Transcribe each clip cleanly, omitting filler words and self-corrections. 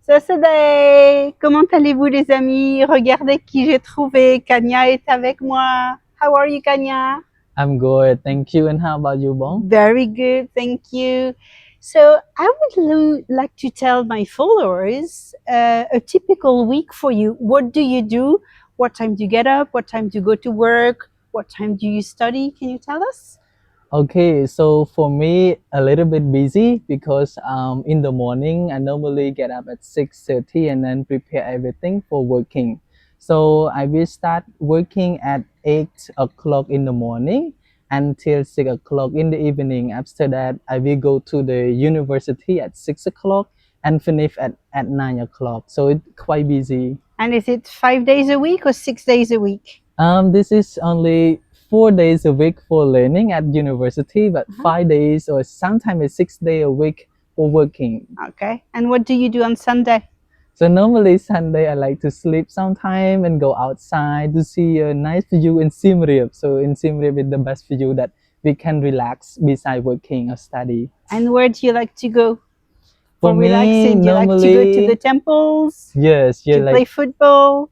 Saturday! Comment allez-vous les amis? Regardez qui j'ai trouvé. Kanya est avec moi. How are you, Kanya? I'm good, thank you. And how about you, Bong? Very good, thank you. So I would like to tell my followers a typical week for you. What do you do? What time do you get up? What time do you go to work? What time do you study? Can you tell us? Okay, so for me, a little bit busy because in the morning I normally get up at 6:30 and then prepare everything for working. So I will start working at 8 o'clock in the morning until 6 o'clock in the evening. After that, I will go to the university at 6 o'clock and finish at 9 o'clock. So it's quite busy. And is it 5 days a week or 6 days a week? This is only 4 days a week for learning at university, but 5 days or sometimes it's 6 days a week for working. Okay. And what do you do on Sunday? So normally Sunday I like to sleep sometime and go outside to see a nice view in Siem Reap. So in Siem Reap is the best view that we can relax beside working or study. And where do you like to go For me, relaxing? Do you like to go to normally, the temples? yes, yeah, To play like football?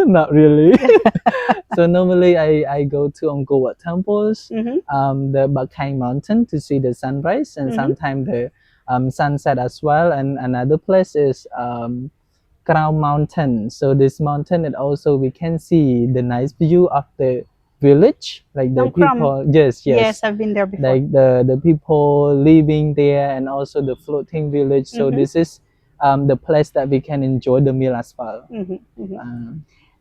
not really. So normally I go to Angkor Wat temples, the Bakhang mountain to see the sunrise, and sometimes the sunset as well. And another place is Crown Mountain. So this mountain, it also we can see the nice view of the village, like the Nong Kram. people. Yes, Yes, I've been there before. like the people living there, and also the floating village. So this is the place that we can enjoy the meal as well.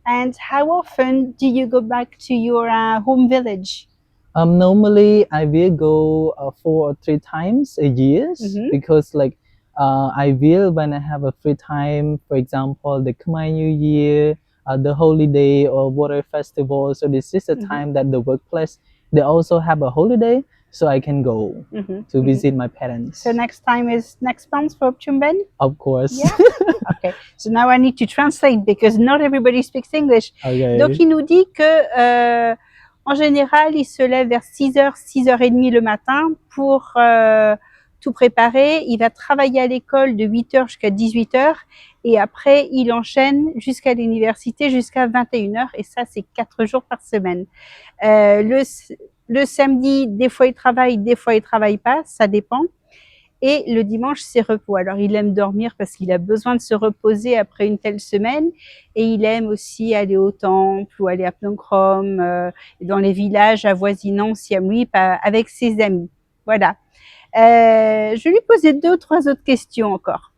And how often do you go back to your home village? Normally I will go 4 or 3 times a year because like I will when I have a free time, for example, the Khmer New Year, the holiday or water festival. So this is a time that the workplace they also have a holiday, so I can go to visit my parents. So next time is next month for Chumben? Of course. Yeah. Okay. So now I need to translate because not everybody speaks English. Okay. Donc il nous dit que en général, il se lève vers 6h, 6h30 le matin pour tout préparer. Il va travailler à l'école de 8h jusqu'à 18h et après, il enchaîne jusqu'à l'université jusqu'à 21h et ça, c'est 4 jours par semaine. Le samedi, des fois, il travaille pas, ça dépend. Et le dimanche, c'est repos. Alors, il aime dormir parce qu'il a besoin de se reposer après une telle semaine. Et il aime aussi aller au temple ou aller à Phnom Krom, dans les villages avoisinants Siem Reap avec ses amis. Voilà. Je vais lui poser 2 ou 3 autres questions encore.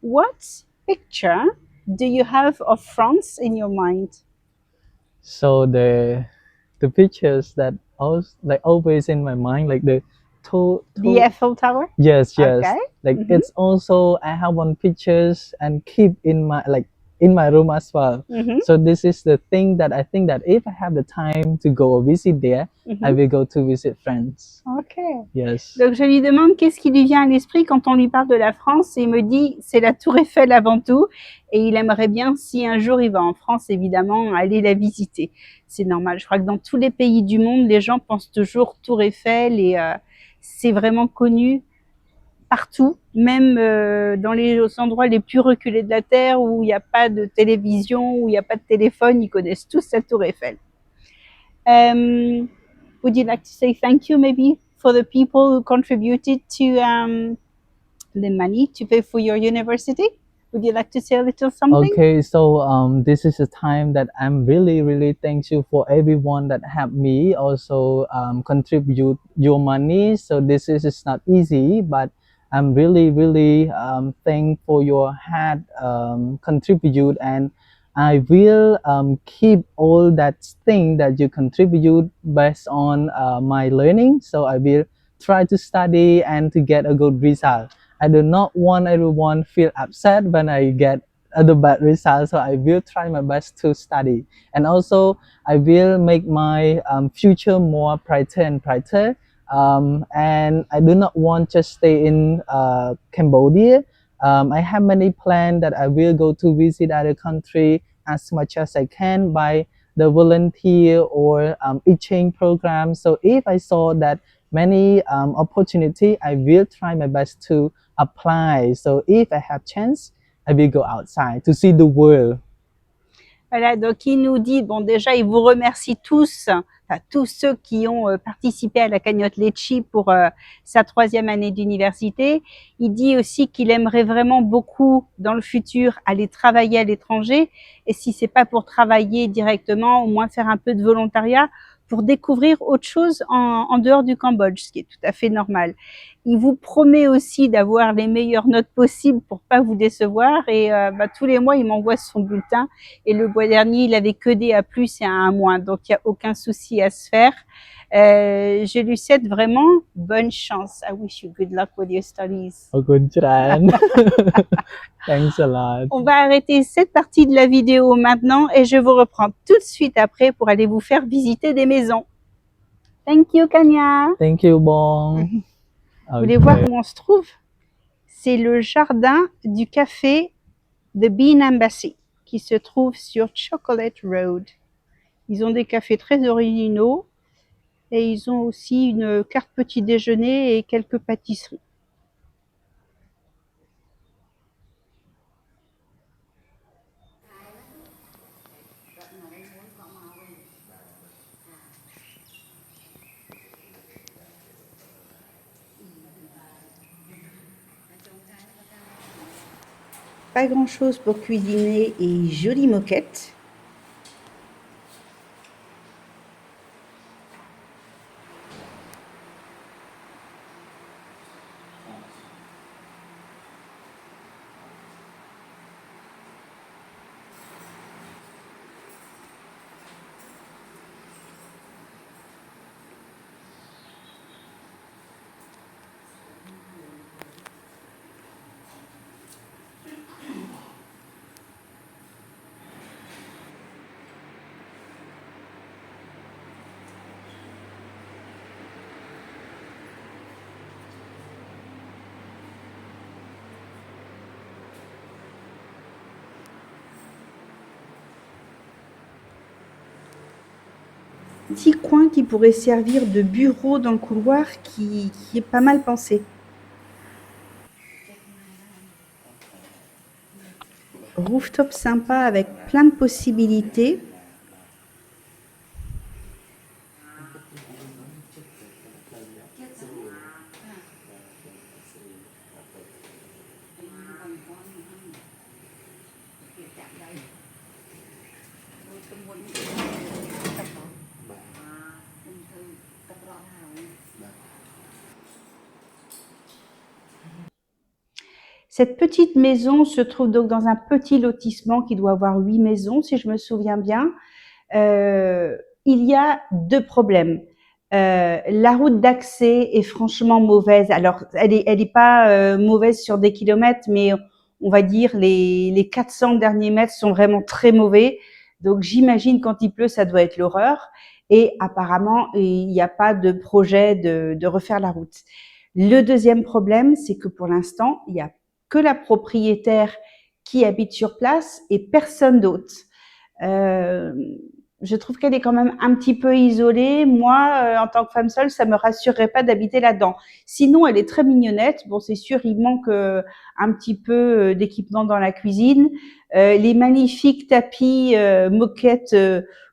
What picture do you have of France in your mind? So the pictures that always in my mind, like the The Eiffel Tower? yes. Okay. Like it's also I have one pictures and keep in my room as well. So this is the thing that I think that if I have the time to go visit there, I will go to visit France. Ok. Yes. Donc je lui demande qu'est-ce qui lui vient à l'esprit quand on lui parle de la France et il me dit c'est la Tour Eiffel avant tout et il aimerait bien si un jour il va en France évidemment aller la visiter. C'est normal, je crois que dans tous les pays du monde les gens pensent toujours Tour Eiffel et c'est vraiment connu partout, même dans les endroits les plus reculés de la Terre où il n'y a pas de télévision, où il n'y a pas de téléphone, ils connaissent tous la Tour Eiffel. Would you like to say thank you maybe for the people who contributed to the money to pay for your university? Would you like to say a little something? Okay, so this is a time that I'm really thankful for everyone that helped me also contribute your money. So this is not easy, but I'm really thankful for your hard contribute, and I will keep all that thing that you contribute based on my learning. So I will try to study and to get a good result. I do not want everyone feel upset when I get the bad results. So I will try my best to study, and also I will make my future more brighter and brighter. And I do not want just stay in Cambodia. I have many plans that I will go to visit other country as much as I can by the volunteer or exchange program. So if I saw that many opportunity. I will try my best to apply. So if I have chance, I will go outside to see the world. Voilà, donc il nous dit, bon déjà, il vous remercie tous, enfin tous ceux qui ont participé à la cagnotte Litchi pour sa 3e année d'université. Il dit aussi qu'il aimerait vraiment beaucoup dans le futur aller travailler à l'étranger, et si c'est pas pour travailler directement, au moins faire un peu de volontariat pour découvrir autre chose en dehors du Cambodge, ce qui est tout à fait normal. Il vous promet aussi d'avoir les meilleures notes possibles pour pas vous décevoir, et tous les mois il m'envoie son bulletin, et le mois dernier il avait que des A+ et un A-, donc il n'y a aucun souci à se faire. Je lui souhaite vraiment bonne chance. I wish you good luck with your studies. ขอบคุณจราน Thanks a lot. On va arrêter cette partie de la vidéo maintenant et je vous reprends tout de suite après pour aller vous faire visiter des maisons. Thank you, Kanya. Thank you, Bong. Vous voulez voir où on se trouve? C'est le jardin du café The Bean Embassy qui se trouve sur Chocolate Road. Ils ont des cafés très originaux et ils ont aussi une carte petit déjeuner et quelques pâtisseries. Pas grand chose pour cuisiner et jolie moquette. Petit coin qui pourrait servir de bureau dans le couloir qui est pas mal pensé. Rooftop sympa avec plein de possibilités. Cette petite maison se trouve donc dans un petit lotissement qui doit avoir 8 maisons, si je me souviens bien. Il y a 2 problèmes. La route d'accès est franchement mauvaise. Alors, elle est pas mauvaise sur des kilomètres, mais on va dire les 400 derniers mètres sont vraiment très mauvais. Donc, j'imagine quand il pleut, ça doit être l'horreur. Et apparemment, il n'y a pas de projet de refaire la route. Le deuxième problème, c'est que pour l'instant, il y a que la propriétaire qui habite sur place et personne d'autre. Je trouve qu'elle est quand même un petit peu isolée. Moi, en tant que femme seule, ça me rassurerait pas d'habiter là-dedans. Sinon, elle est très mignonnette. Bon, c'est sûr, il manque un petit peu d'équipement dans la cuisine. Les magnifiques tapis moquettes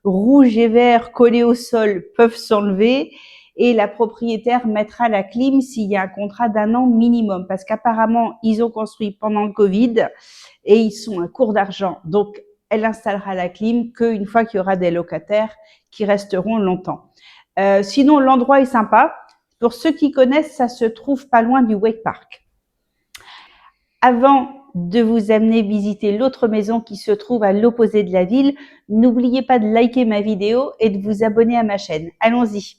rouges et verts collés au sol peuvent s'enlever. Et la propriétaire mettra la clim s'il y a un contrat d'1 an minimum. Parce qu'apparemment, ils ont construit pendant le Covid et ils sont à court d'argent. Donc, elle installera la clim qu'une fois qu'il y aura des locataires qui resteront longtemps. Sinon, l'endroit est sympa. Pour ceux qui connaissent, ça se trouve pas loin du Wake Park. Avant de vous amener visiter l'autre maison qui se trouve à l'opposé de la ville, n'oubliez pas de liker ma vidéo et de vous abonner à ma chaîne. Allons-y.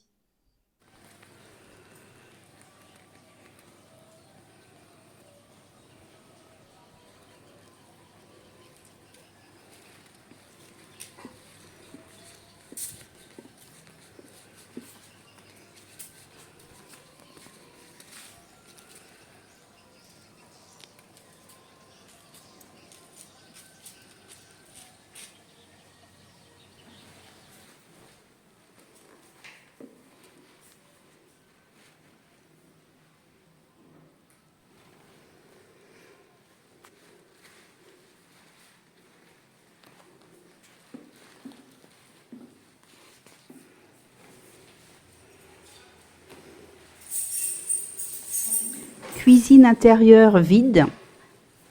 Cuisine intérieure vide,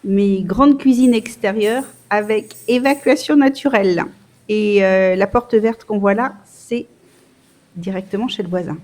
mais grande cuisine extérieure avec évacuation naturelle. Et la porte verte qu'on voit là, c'est directement chez le voisin.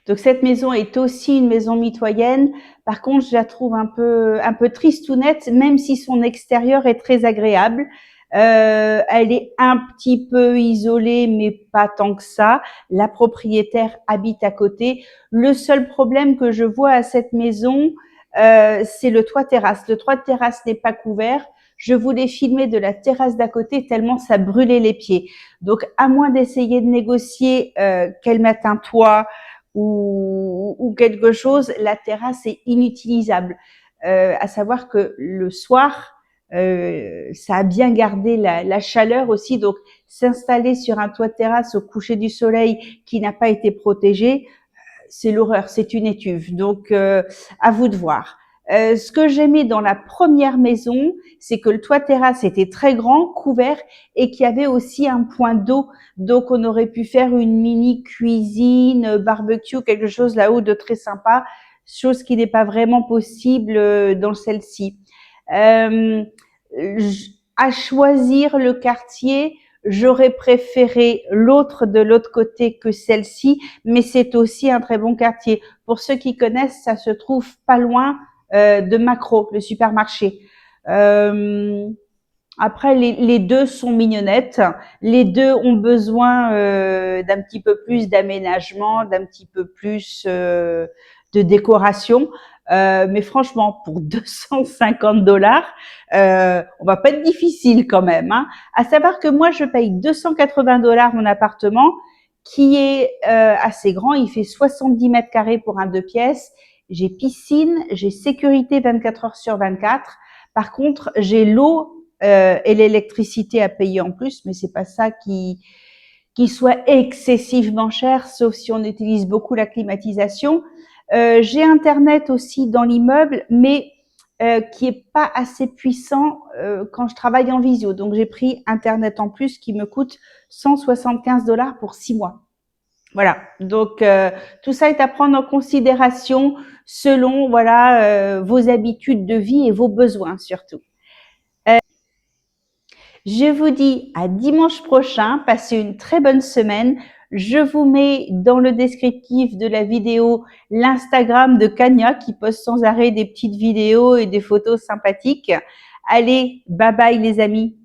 Donc cette maison est aussi une maison mitoyenne. Par contre, je la trouve un peu tristounette, même si son extérieur est très agréable. Elle est un petit peu isolée, mais pas tant que ça. La propriétaire habite à côté. Le seul problème que je vois à cette maison, c'est le toit terrasse. Le toit de terrasse n'est pas couvert. Je voulais filmer de la terrasse d'à côté tellement ça brûlait les pieds. Donc, à moins d'essayer de négocier qu'elle mette un toit ou quelque chose, la terrasse est inutilisable. À savoir que le soir, ça a bien gardé la chaleur aussi. Donc, s'installer sur un toit de terrasse au coucher du soleil qui n'a pas été protégé, c'est l'horreur, c'est une étuve. Donc, à vous de voir. Ce que j'aimais dans la première maison, c'est que le toit terrasse était très grand, couvert, et qu'il y avait aussi un point d'eau. Donc, on aurait pu faire une mini cuisine, barbecue, quelque chose là-haut de très sympa, chose qui n'est pas vraiment possible dans celle-ci. Euh, à choisir le quartier, j'aurais préféré l'autre de l'autre côté que celle-ci, mais c'est aussi un très bon quartier. Pour ceux qui connaissent, ça se trouve pas loin de Makro, le supermarché. Euh, Après, les deux sont mignonnettes. Les deux ont besoin d'un petit peu plus d'aménagement, d'un petit peu plus de décoration. Mais franchement, pour 250 $, on va pas être difficile quand même. Hein. À savoir que moi, je paye 280 $ mon appartement, qui est assez grand. Il fait 70 mètres carrés pour un 2 pièces. J'ai piscine, j'ai sécurité 24 heures sur 24. Par contre, j'ai l'eau et l'électricité à payer en plus, mais c'est pas ça qui soit excessivement cher, sauf si on utilise beaucoup la climatisation. J'ai Internet aussi dans l'immeuble, mais qui est pas assez puissant quand je travaille en visio. Donc j'ai pris Internet en plus qui me coûte 175 $ pour 6 mois. Voilà. Donc tout ça est à prendre en considération selon voilà vos habitudes de vie et vos besoins surtout. Je vous dis à dimanche prochain. Passez une très bonne semaine. Je vous mets dans le descriptif de la vidéo l'Instagram de Kanya qui poste sans arrêt des petites vidéos et des photos sympathiques. Allez, bye bye les amis.